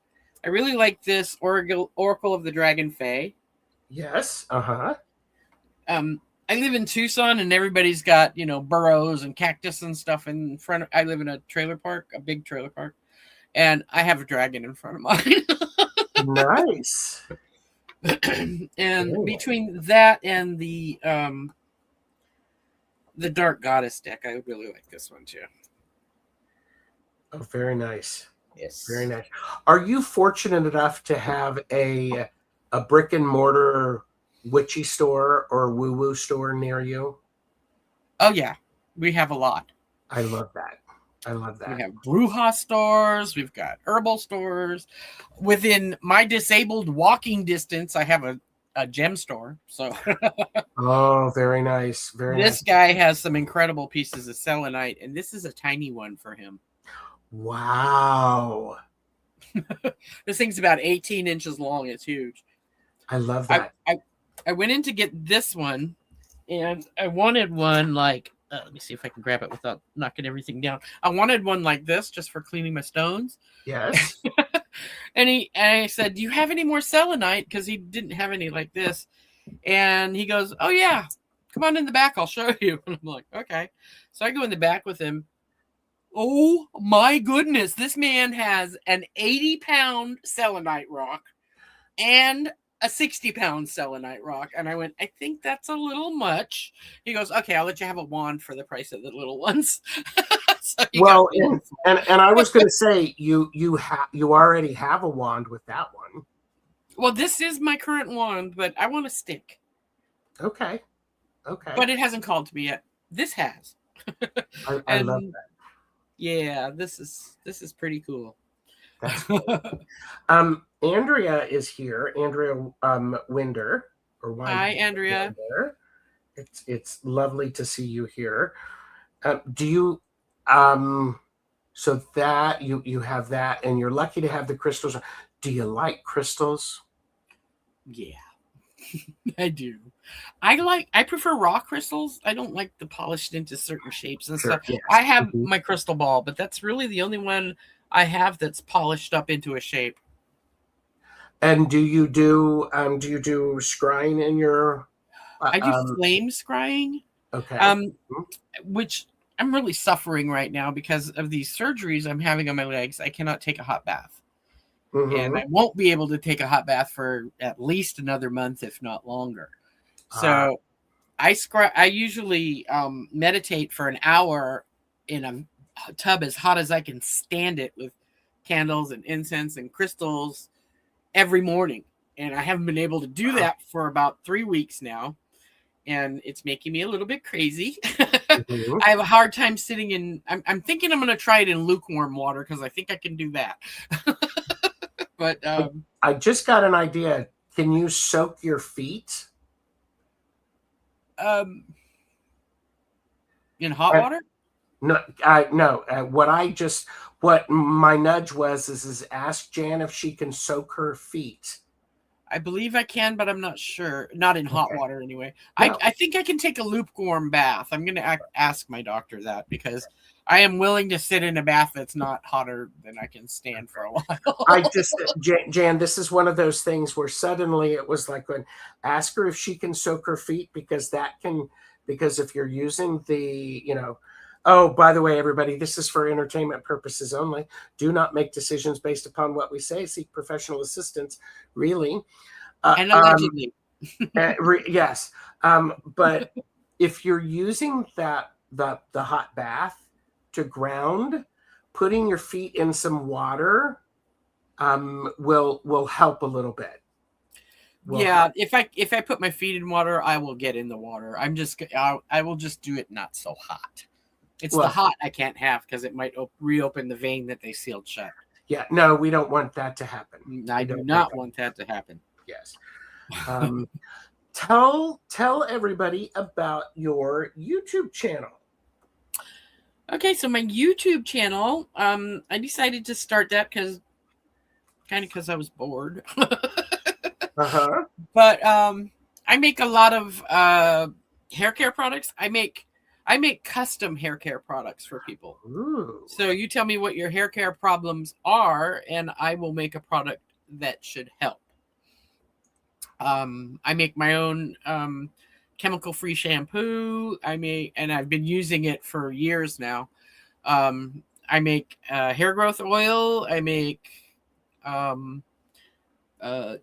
I really like this Oracle of the Dragon Fae. Yes. Uh-huh. I live in Tucson, and everybody's got, burrows and cactus and stuff in front of. I live in a trailer park, a big trailer park, and I have a dragon in front of mine. Nice. And between that and the Dark Goddess deck, I really like this one too. Oh, very nice. Yes. Very nice. Are you fortunate enough to have a brick and mortar witchy store or woo-woo store near you? Oh yeah, we have a lot. I love that. We have Bruja stores. We've got herbal stores. Within my disabled walking distance, I have a gem store. So oh, very nice. Very this nice. guy has some incredible pieces of selenite, and this is a tiny one for him. Wow. This thing's about 18 inches long. It's huge. I love that. I went in to get this one, and I wanted one like, let me see if I can grab it without knocking everything down. I wanted one like this just for cleaning my stones. Yes. and I said, do you have any more selenite? Because he didn't have any like this. And he goes, oh yeah, come on in the back. I'll show you. And I'm like, okay. So I go in the back with him. Oh my goodness. This man has an 80-pound selenite rock and a 60-pound selenite rock. And I went, I think that's a little much. He goes, okay, I'll let you have a wand for the price of the little ones. So well, and I was going to say, you already have a wand with that one. Well, this is my current wand, but I want a stick. Okay. But it hasn't called to me yet. This has. I love that. Yeah, this is pretty cool. That's cool. Andrea is here. Andrea Winder. Hi, Andrea. Winder. It's lovely to see you here. Do you so that you have that, and you're lucky to have the crystals. Do you like crystals? Yeah. I do. I prefer raw crystals. I don't like the polished into certain shapes and stuff. Yes. I have my crystal ball, but that's really the only one I have that's polished up into a shape. And do you do scrying in your? I do flame scrying. Okay. Which I'm really suffering right now because of these surgeries I'm having on my legs. I cannot take a hot bath. Mm-hmm. And I won't be able to take a hot bath for at least another month, if not longer. So I usually meditate for an hour in a tub as hot as I can stand it with candles and incense and crystals every morning. And I haven't been able to do that for about 3 weeks now. And it's making me a little bit crazy. Mhm. I have a hard time sitting in. I'm thinking I'm going to try it in lukewarm water because I think I can do that. But I just got an idea. Can you soak your feet? In hot Uh, water? No, no. What my nudge was is ask Jan if she can soak her feet. I believe I can, but I'm not sure. Not in hot Okay. water anyway. No. I think I can take a lukewarm bath. I'm going to ask my doctor that because I am willing to sit in a bath that's not hotter than I can stand for a I while. just Jan, this is one of those things where suddenly it was like when ask her if she can soak her feet because if you're using oh, by the way, everybody, this is for entertainment purposes only. Do not make decisions based upon what we say. Seek professional assistance. Really. And allegedly. Yes. But if you're using the hot bath to ground, putting your feet in some water will help a little bit. Yeah, if I put my feet in water, I will get in the water. I will just do it not so hot. It's the hot I can't have because it might reopen the vein that they sealed shut. Yeah, no, we don't want that to happen. I do not want that to happen. Yes. Tell everybody about your YouTube channel. Okay, so my YouTube channel, I decided to start that because I was bored. Uh-huh. But I make a lot of hair care products. I make custom hair care products for people. Ooh. So you tell me what your hair care problems are, and I will make a product that should help. I make my own chemical-free shampoo. And I've been using it for years now. I make hair growth oil. I make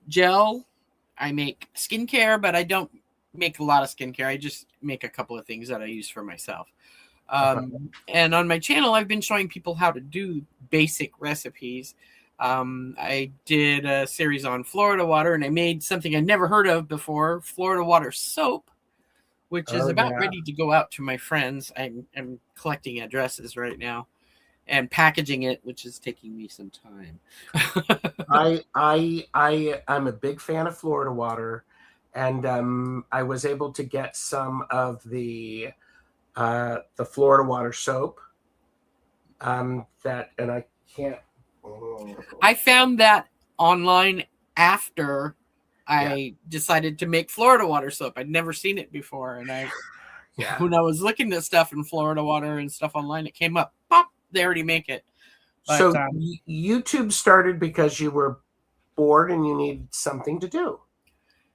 gel. I make skincare, but I don't make a lot of skincare. I just make a couple of things that I use for myself. And on my channel, I've been showing people how to do basic recipes. I did a series on Florida water, and I made something I never heard of before, Florida water soap, which is about ready to go out to my friends. I'm collecting addresses right now and packaging it, which is taking me some time. I'm a big fan of Florida water, and I was able to get some of the Florida water soap. And I can't. I found that online after I decided to make Florida water soap. I'd never seen it before, and when I was looking at stuff in Florida water and stuff online, it came up. Pop, they already make it. But, so YouTube started because you were bored and you needed something to do.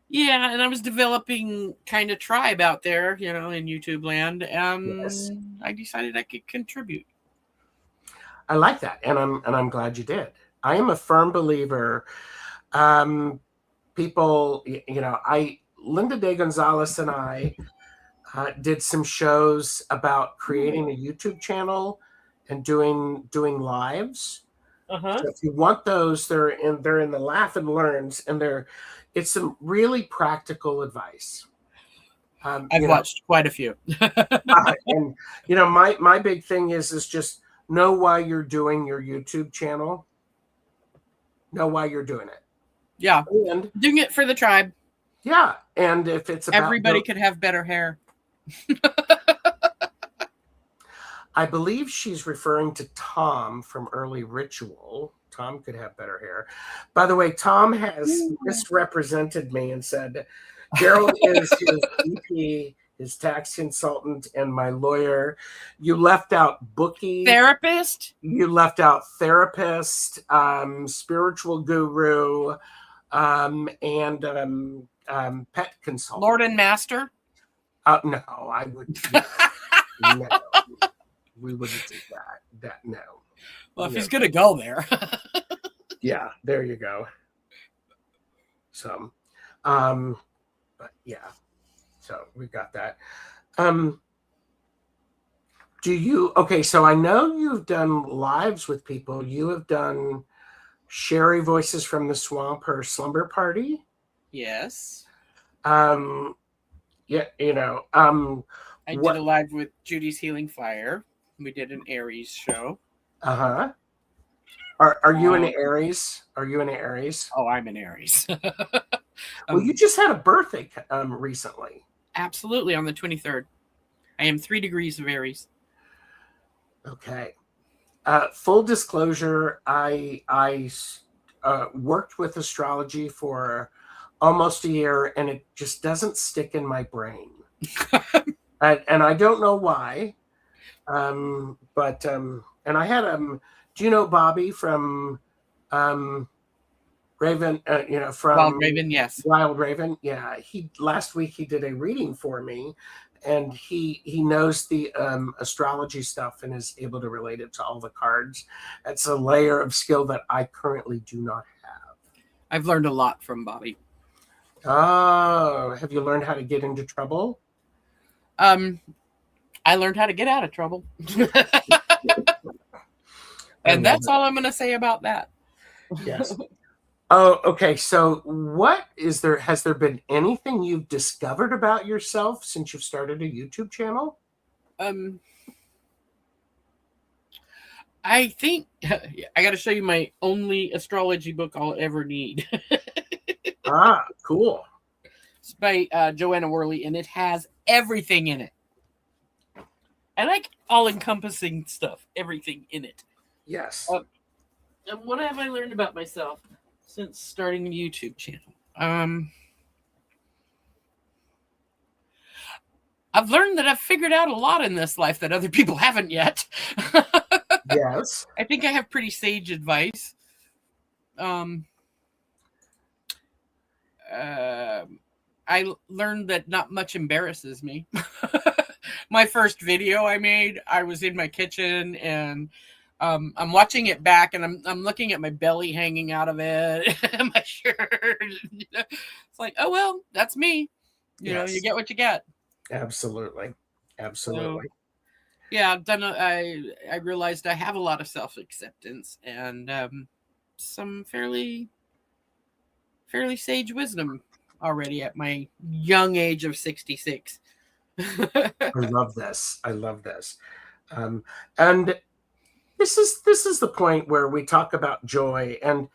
Yeah, and I was developing kind of tribe out there, in YouTube land, and Yes. I decided I could contribute. I like that, and I'm glad you did. I am a firm believer. People, Linda Day Gonzalez and I did some shows about creating a YouTube channel and doing lives. So if you want those, they're in the Laugh and Learns, and it's some really practical advice. I've watched quite a few. And my big thing is just know why you're doing your YouTube channel. Know why you're doing it. Yeah, and doing it for the tribe. Yeah, and if it's about everybody could have better hair. I believe she's referring to Tom from Early Ritual. Tom could have better hair. By the way, Tom has misrepresented me and said Gerald is his VP, his tax consultant, and my lawyer. You left out bookie. Therapist? You left out therapist, spiritual guru, and pet consultant. Lord and Master? No, I wouldn't. No. We wouldn't do that. No. Well, if he's going to go there. Yeah, there you go. So, but yeah, so we've got that. Do you, okay, so I know you've done lives with people. You have done Sherry Voices from the Swamp, her slumber party. Yes. Um, yeah, I did a what, live with Judy's Healing Fire. We did an Aries show. uh-huh. Are you an Um, Aries? Are you an Aries? oh, I'm an Aries. Well, you um, just had a birthday recently. absolutely, on the 23rd. I am 3 degrees of Aries. Okay. Full disclosure, I worked with astrology for almost a year, and it just doesn't stick in my brain. And I don't know why. But and I had do you know Bobby from Raven? Wild From Raven, yes. Wild Raven. Yeah, he last week he did a reading for me, and he knows the astrology stuff and is able to relate it to all the cards. It's a layer of skill that I currently do not have. I've learned a lot from Bobby. Oh, have you learned how to get into trouble? I learned how to get out of trouble. And that's all I'm going to say about that. Yes. Oh, okay. So, what is there? Has there been anything you've discovered about yourself since you've started a YouTube channel? I think I got to show you my only astrology book I'll ever need. Ah, cool. It's by Joanna Worley, and it has everything in it. I like all-encompassing stuff, everything in it. Yes. And what have I learned about myself since starting a YouTube channel? I've learned that I've figured out a lot in this life that other people haven't yet. Yes. I think I have pretty sage advice. I learned that not much embarrasses me. My first video I made, I was in my kitchen and I'm watching it back and I'm looking at my belly hanging out of it, my shirt. It's like, oh well, that's me. You know, you get what you get. Absolutely. Absolutely. So, yeah, I've done. I realized I have a lot of self acceptance and some fairly sage wisdom already at my young age of 66. I love this. I love this. And this is the point where we talk about joy, and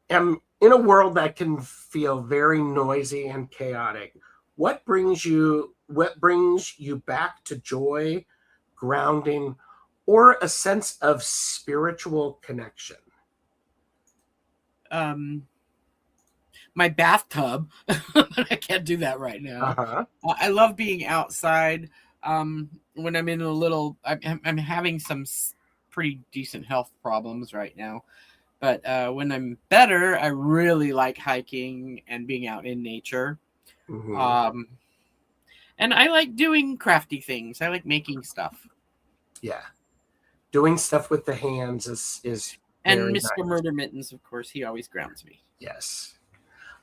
in a world that can feel very noisy and chaotic, what brings you back to joy, grounding, or a sense of spiritual connection? My bathtub, but I can't do that right now. Uh-huh. I love being outside. When I'm in a little, I'm having some pretty decent health problems right now, but when I'm better, I really like hiking and being out in nature. Mm-hmm. And I like doing crafty things. I like making stuff. Yeah, doing stuff with the hands is and very Mr. nice. Murder Mittens, of course, he always grounds me. Yes.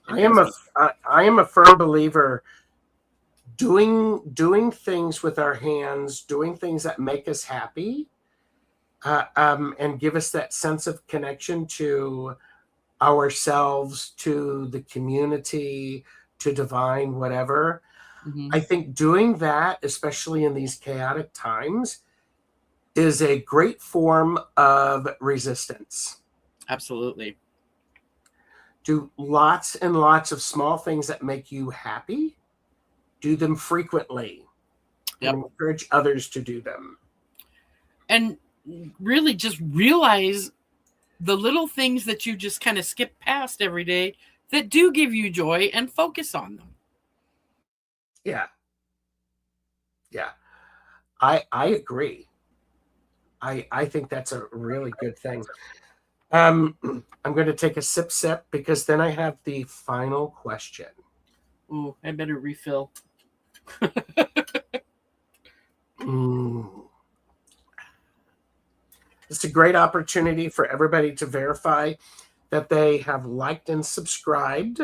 I am a firm believer doing things with our hands, doing things that make us happy, and give us that sense of connection to ourselves, to the community, to divine, whatever. Mm-hmm. I think doing that, especially in these chaotic times, is a great form of resistance. Absolutely. Do lots and lots of small things that make you happy. Do them frequently. Yep. And encourage others to do them. And really just realize the little things that you just kind of skip past every day that do give you joy and focus on them. Yeah. Yeah. I agree. I think that's a really good thing. I'm going to take a sip because then I have the final question. Oh, I better refill. It's a great opportunity for everybody to verify that they have liked and subscribed.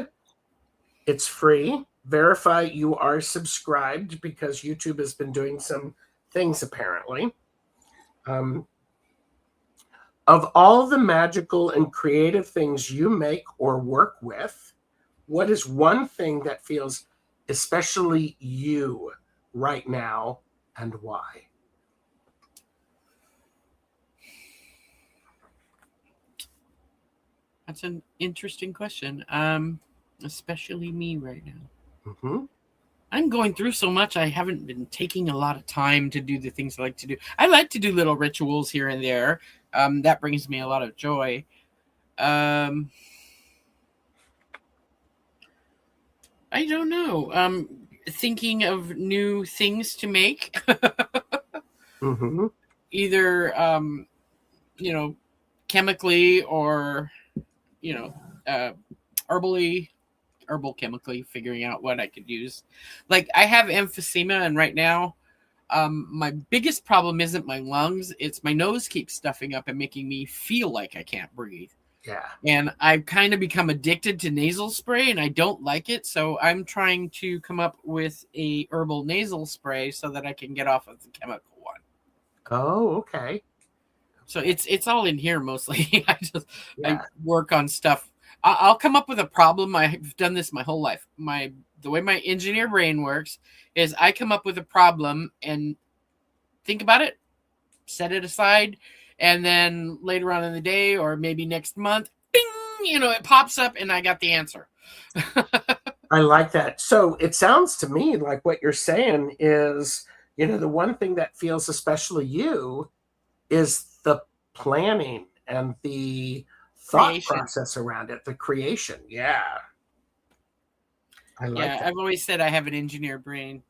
It's free. Verify you are subscribed because YouTube has been doing some things apparently. Um, of all the magical and creative things you make or work with, what is one thing that feels especially you right now and why? That's an interesting question. Especially me right now. Mm-hmm. I'm going through so much. I haven't been taking a lot of time to do the things I like to do. I like to do little rituals here and there. That brings me a lot of joy. Um, I don't know. Thinking of new things to make, Mm-hmm. either chemically or you know, herbally, herbal chemically, figuring out what I could use. Like I have emphysema, and right now, my biggest problem isn't my lungs; it's my nose keeps stuffing up and making me feel like I can't breathe. Yeah. And I've kind of become addicted to nasal spray, and I don't like it. So I'm trying to come up with a herbal nasal spray so that I can get off of the chemical one. Oh, okay. So it's all in here mostly. I Yeah. work on stuff. I'll come up with a problem. I've done this my whole life. The way my engineer brain works is I come up with a problem and think about it, set it aside, and then later on in the day or maybe next month, bing, it pops up and I got the answer. I like that. So it sounds to me like what you're saying is, the one thing that feels especially you is the planning and the thought Creation. process around it, the creation. Yeah. I like Yeah, that. I've always said I have an engineer brain.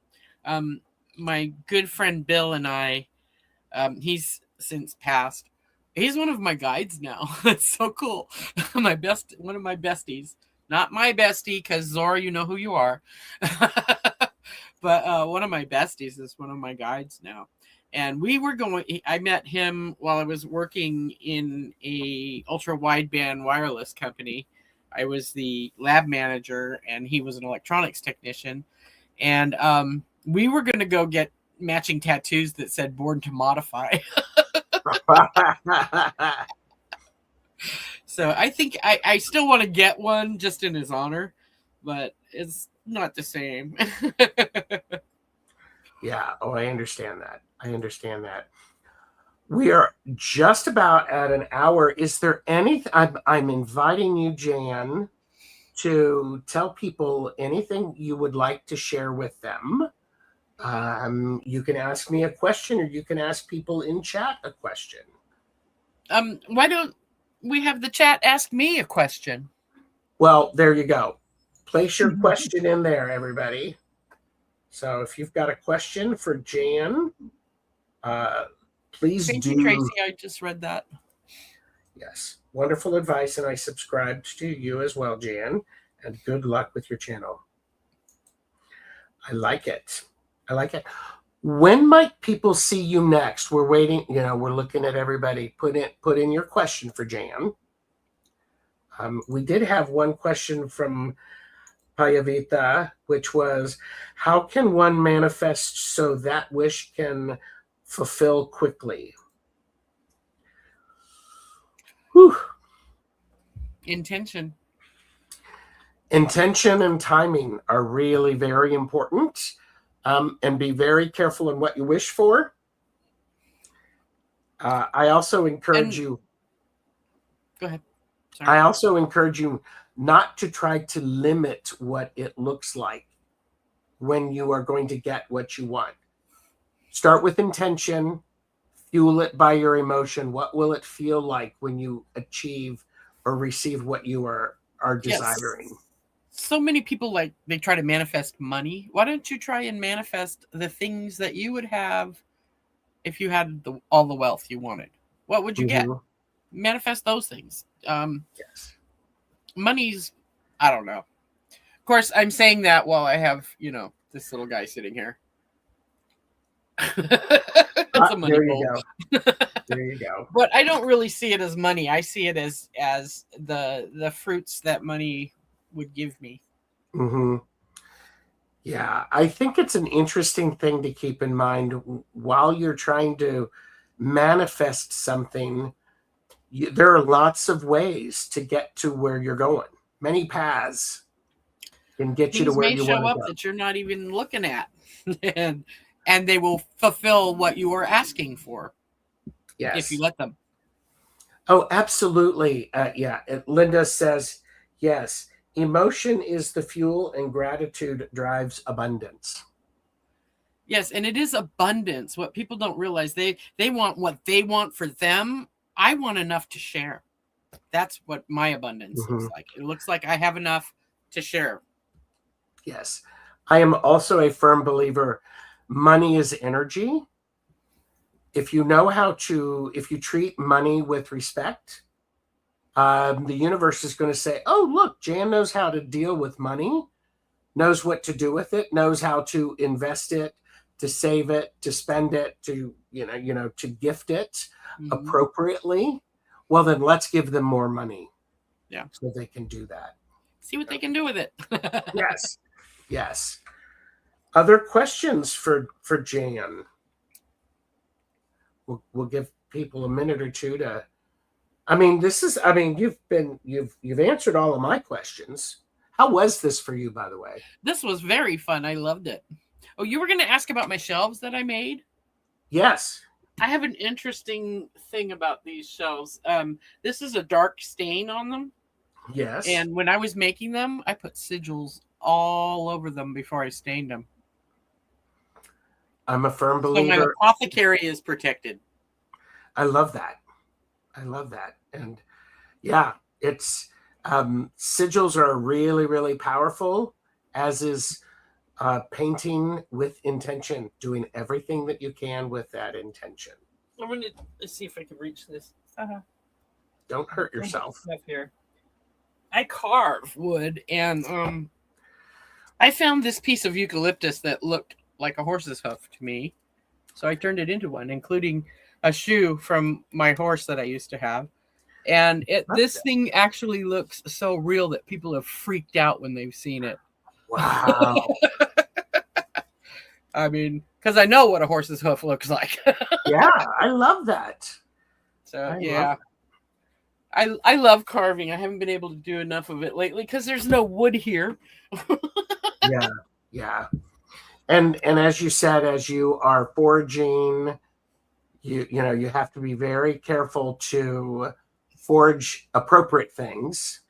My good friend Bill and I, he's since passed. He's one of my guides now. It's so cool. One of my besties. Not my bestie, because Zora, you know who you are. But one of my besties is one of my guides now. And I met him while I was working in a ultra wideband wireless company. I was the lab manager and he was an electronics technician. And we were going to go get matching tattoos that said "Born to Modify." So I think I still want to get one just in his honor, but it's not the same. Yeah. Oh, I understand that. I understand that. We are just about at an hour. Is there anything? I'm inviting you, Jan, to tell people anything you would like to share with them. You can ask me a question, or you can ask people in chat a question. Why don't we have the chat ask me a question? Well, there you go. Place your question in there, everybody. So if you've got a question for Jan, please Thank do. you, Tracy. I just read that. Yes, wonderful advice, and I subscribe to you as well, Jan. And good luck with your channel. I like it. I like it. When might people see you next? We're waiting. We're looking at everybody. Put in your question for Jan. We did have one question from Payavita, which was, how can one manifest so that wish can fulfill quickly? Whew. Intention. Intention and timing are really very important. And be very careful in what you wish for. I also encourage you. Go ahead. Sorry. I also encourage you not to try to limit what it looks like when you are going to get what you want. Start with intention, fuel it by your emotion. What will it feel like when you achieve or receive what you are desiring? Yes. So many people they try to manifest money. Why don't you try and manifest the things that you would have if you had all the wealth you wanted? What would you get? Manifest those things. Yes. Money's, I don't know. Of course, I'm saying that while I have, this little guy sitting here. It's a money bowl. There you go. But I don't really see it as money. I see it as the fruits that money would give me. Mm-hmm. Yeah, I think it's an interesting thing to keep in mind while you're trying to manifest something, there are lots of ways to get to where you're going. Many paths can get you to Things where may you want show to up go. that you're not even looking at, and they will fulfill what you are asking for if you Yes. let them. Oh, absolutely. Yeah. Linda says, yes, emotion is the fuel and gratitude drives abundance. Yes, and it is abundance. What people don't realize, they want what they want for them. I want enough to share. That's what my abundance looks like. It looks like I have enough to share. Yes. I am also a firm believer money is energy. If you know how to, if you treat money with respect, the universe is going to say, oh, look, Jan knows how to deal with money, knows what to do with it, knows how to invest it, to save it, to spend it, to, to gift it appropriately. Well, then let's give them more money. Yeah. So they can do that. See what they can do with it. Yes. Yes. Other questions for Jan? We'll give people a minute or two to. I mean, you've answered all of my questions. How was this for you, by the way? This was very fun. I loved it. Oh, you were going to ask about my shelves that I made? Yes. I have an interesting thing about these shelves. This is a dark stain on them. Yes. And when I was making them, I put sigils all over them before I stained them. I'm a firm believer. So my apothecary is protected. I love that. And yeah, it's sigils are really, really powerful, as is painting with intention, doing everything that you can with that intention. I'm going to see if I can reach this. Don't hurt yourself. Up here. I carve wood, and I found this piece of eucalyptus that looked like a horse's hoof to me. So I turned it into one, including a shoe from my horse that I used to have. And this thing actually looks so real that people have freaked out when they've seen it. Wow. I mean, because I know what a horse's hoof looks like. Yeah, I love that. So, yeah. I love carving. I haven't been able to do enough of it lately because there's no wood here. Yeah. And as you said, as you are foraging, you have to be very careful to forage appropriate things.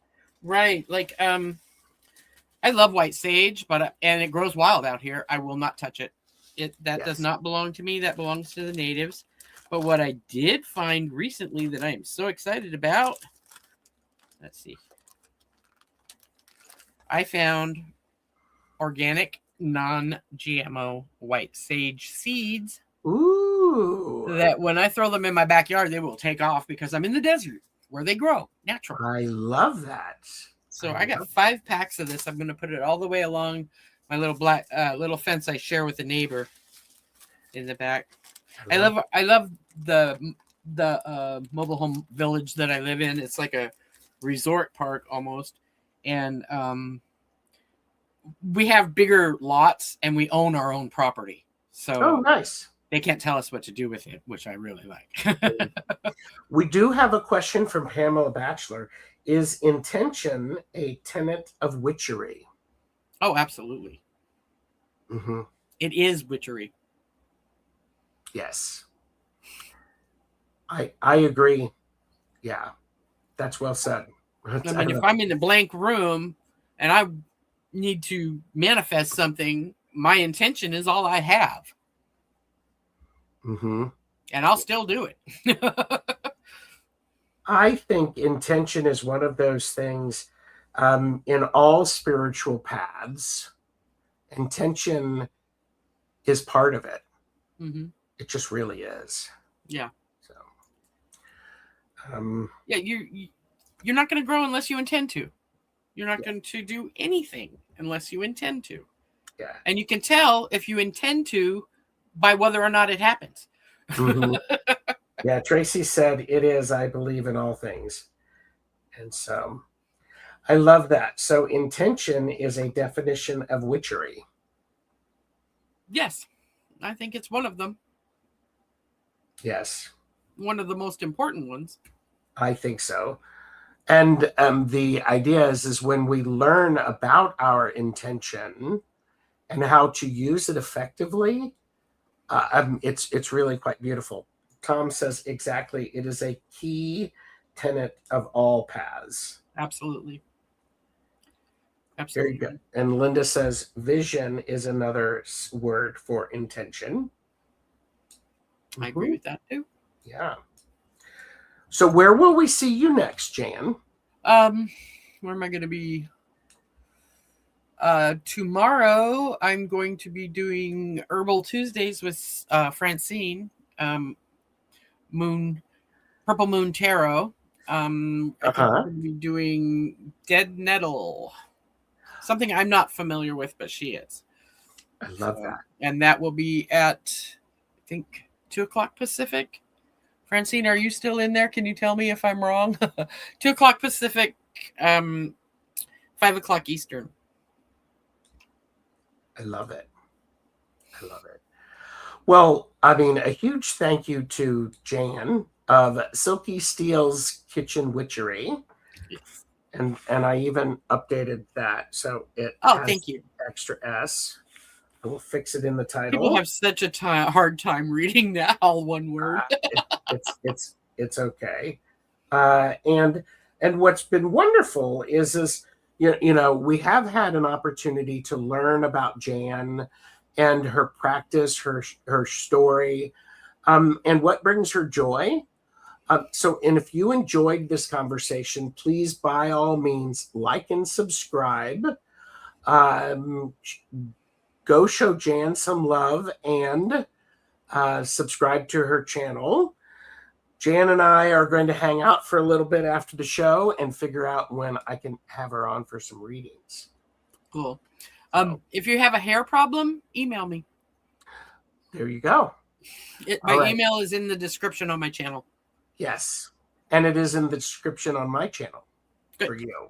Right. Like I love white sage, and it grows wild out here. I will not touch it. That does not belong to me. That belongs to the natives. But what I did find recently that I am so excited about, let's see. I found organic, non-GMO white sage seeds. Ooh. That when I throw them in my backyard, they will take off because I'm in the desert where they grow naturally. I love that. So I got 5 packs of this. I'm going to put it all the way along my little little fence I share with a neighbor in the back. I love the mobile home village that I live in. It's like a resort park almost, and we have bigger lots and we own our own property. So nice. They can't tell us what to do with it, which I really like. We do have a question from Pamela Batchelor. Is intention a tenet of witchery? Oh, absolutely. Mm-hmm. It is witchery. Yes. I agree. Yeah. That's well said. I mean, if I'm in a blank room and I need to manifest something, my intention is all I have. Mm-hmm. And I'll still do it. I think intention is one of those things in all spiritual paths. Intention is part of it. Mm-hmm. It just really is. Yeah. So, yeah, you're not going to grow unless you intend to. You're not going to do anything unless you intend to. Yeah. And you can tell if you intend to by whether or not it happens. Mm-hmm. Yeah, Tracy said it is, I believe in all things. And so I love that. So intention is a definition of witchery. Yes, I think it's one of them. Yes, One of the most important ones. I think so. And the idea is when we learn about our intention and how to use it effectively, it's really quite beautiful. Tom says exactly. It is a key tenet of all paths. Absolutely. Very good. And Linda says vision is another word for intention. I agree with that too. Yeah. So where will we see you next, Jan? Where am I going to be? Tomorrow I'm going to be doing Herbal Tuesdays with Francine, Purple Moon Tarot. I think we're going to be doing Dead Nettle, something I'm not familiar with, but she is. I love that. And that will be at, I think, 2:00 Pacific. Francine, are you still in there? Can you tell me if I'm wrong? 2:00 Pacific, 5:00 Eastern. I love it. I love it. Well, I mean, a huge thank you to Jan of Silky Steel's Kitchen Witchery. Yes. And I even updated that. So it has thank you. Extra S. I will fix it in the title. People have such a hard time reading that all one word. It's okay. And what's been wonderful is you know, we have had an opportunity to learn about Jan and her practice, her story, and what brings her joy. So, and if you enjoyed this conversation, please, by all means, like and subscribe. Go show Jan some love and subscribe to her channel. Jan and I are going to hang out for a little bit after the show and figure out when I can have her on for some readings. Cool. If you have a hair problem, email me. There you go. My email is in the description on my channel. Yes. And it is in the description on my channel. Good. For you.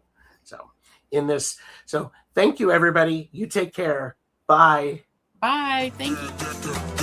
So thank you, everybody. You take care. Bye. Bye. Thank you.